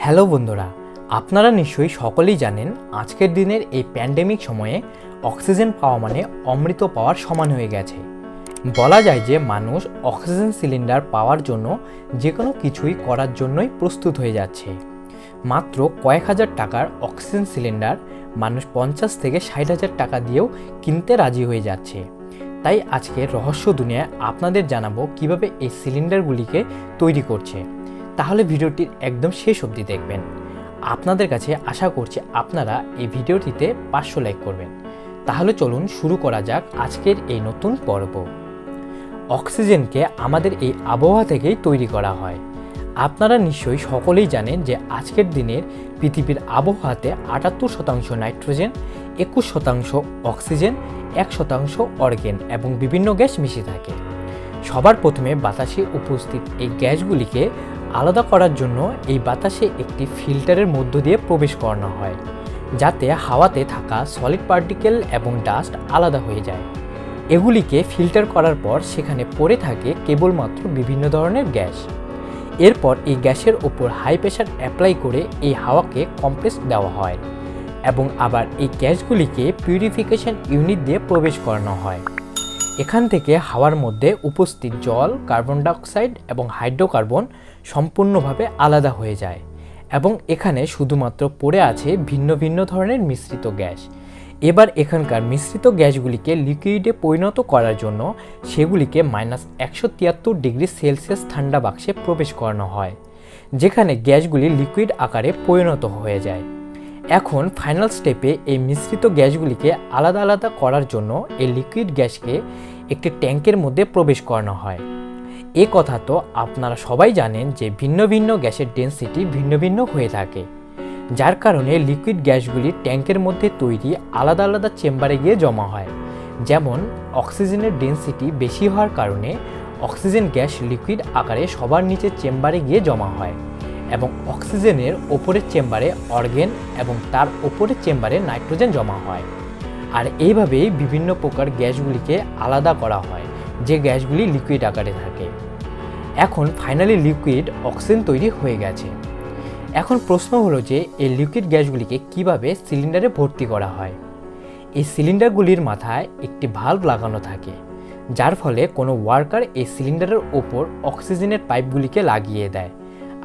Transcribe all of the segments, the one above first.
Hello বন্ধুরা, আপনারা নিশ্চয়ই সকলেই জানেন আজকের দিনের এই প্যান্ডেমিক সময়ে অক্সিজেন পাওয়া মানে অমৃত পাওয়ার সমান হয়ে গেছে। বলা যায় যে মানুষ অক্সিজেন সিলিন্ডার পাওয়ার জন্য যে কোনো কিছুই করার জন্যই প্রস্তুত হয়ে যাচ্ছে। মাত্র কয়েক হাজার টাকার অক্সিজেন সিলিন্ডার মানুষ 50 থেকে 60,000 টাকা দিয়েও কিনতে রাজি হয়ে যাচ্ছে। তাই আজকে রহস্য দুনিয়ায় আপনাদের জানাবো কিভাবে এই সিলিন্ডারগুলিকে তৈরি করছে। তাহলে ভিডিওটির একদম শেষ অবধি দেখবেন। আপনাদের কাছে আশা করছি আপনারা এই ভিডিওটিতে 500 লাইক করবেন। তাহলে চলুন শুরু করা যাক আজকের এই নতুন পর্ব। অক্সিজেনকে আমাদের এই আবহাওয়া থেকেই তৈরি করা হয়। আপনারা নিশ্চয়ই সকলেই জানেন যে আজকের দিনের পৃথিবীর আবহাওয়াতে 78% নাইট্রোজেন, 21% অক্সিজেন, 1% অর্গেন এবং বিভিন্ন গ্যাস মিশে থাকে। সবার প্রথমে বাতাসে উপস্থিত এই গ্যাসগুলিকে আলাদা করার জন্য এই বাতাসে একটি ফিল্টারের মধ্য দিয়ে প্রবেশ করানো হয়, যাতে হাওয়াতে থাকা সলিড পার্টিকেল এবং ডাস্ট আলাদা হয়ে যায়। এগুলিকে ফিল্টার করার পর সেখানে পড়ে থাকে কেবলমাত্র বিভিন্ন ধরনের গ্যাস। এরপর এই গ্যাসের ওপর হাই প্রেশার অ্যাপ্লাই করে এই হাওয়াকে কম্প্রেস দেওয়া হয় এবং আবার এই গ্যাসগুলিকে পিউরিফিকেশন ইউনিট দিয়ে প্রবেশ করানো হয়। এখান থেকে হাওয়ার মধ্যে উপস্থিত জল, কার্বন ডাইঅক্সাইড এবং হাইড্রোকার্বন সম্পূর্ণভাবে আলাদা হয়ে যায় এবং এখানে শুধুমাত্র পড়ে আছে ভিন্ন ভিন্ন ধরনের মিশ্রিত গ্যাস। এবার এখানকার মিশ্রিত গ্যাসগুলিকে লিকুইডে পরিণত করার জন্য সেগুলিকে -173 ডিগ্রি সেলসিয়াস ঠান্ডা বাক্সে প্রবেশ করানো হয়, যেখানে গ্যাসগুলি লিকুইড আকারে পরিণত হয়ে যায়। এখন ফাইনাল স্টেপে এই মিশ্রিত গ্যাসগুলিকে আলাদা আলাদা করার জন্য এই লিকুইড গ্যাসকে একটি ট্যাঙ্কের মধ্যে প্রবেশ করানো হয়। এ কথা তো আপনারা সবাই জানেন যে ভিন্ন ভিন্ন গ্যাসের ডেনসিটি ভিন্ন ভিন্ন হয়ে থাকে, যার কারণে লিকুইড গ্যাসগুলি ট্যাঙ্কের মধ্যে তৈরি আলাদা আলাদা চেম্বারে গিয়ে জমা হয়। যেমন অক্সিজেনের ডেনসিটি বেশি হওয়ার কারণে অক্সিজেন গ্যাস লিকুইড আকারে সবার নিচে চেম্বারে গিয়ে জমা হয় এবং অক্সিজেনের ওপরের চেম্বারে অর্গেন এবং তার ওপরের চেম্বারে নাইট্রোজেন জমা হয়। আর এইভাবেই বিভিন্ন প্রকার গ্যাসগুলিকে আলাদা করা হয়, যে গ্যাসগুলি লিকুইড আকারে থাকে। এখন ফাইনালি লিকুইড অক্সিজেন তৈরি হয়ে গেছে। এখন প্রশ্ন হলো যে এই লিকুইড গ্যাসগুলিকে কিভাবে সিলিন্ডারে ভর্তি করা হয়। এই সিলিন্ডারগুলির মাথায় একটি ভালভ লাগানো থাকে, যার ফলে কোনো ওয়ার্কার এই সিলিন্ডারের ওপর অক্সিজেনের পাইপগুলিকে লাগিয়ে দেয়।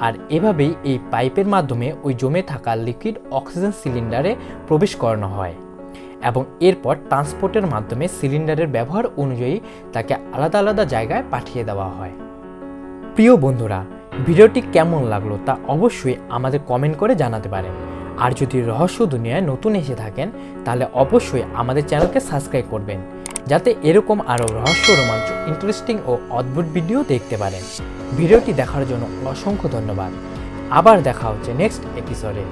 আর এভাবেই এই পাইপের মাধ্যমে ওই জমে থাকা লিকুইড অক্সিজেন সিলিন্ডারে প্রবেশ করানো হয় এবং এরপর ট্রান্সপোর্টের মাধ্যমে সিলিন্ডারের ব্যবহার অনুযায়ী তাকে আলাদা আলাদা জায়গায় পাঠিয়ে দেওয়া হয়। প্রিয় বন্ধুরা, ভিডিওটি কেমন লাগলো তা অবশ্যই আমাদের কমেন্ট করে জানাতে পারেন। আর যদি রহস্য দুনিয়ায় নতুন এসে থাকেন তাহলে অবশ্যই আমাদের চ্যানেলকে সাবস্ক্রাইব করবেন, যাতে এরকম আরও রহস্য, রোমাঞ্চ, ইন্টারেস্টিং ও অদ্ভুত ভিডিও দেখতে পারেন। ভিডিওটি দেখার জন্য অসংখ্য ধন্যবাদ। আবার দেখা হচ্ছে নেক্সট এপিসোডে।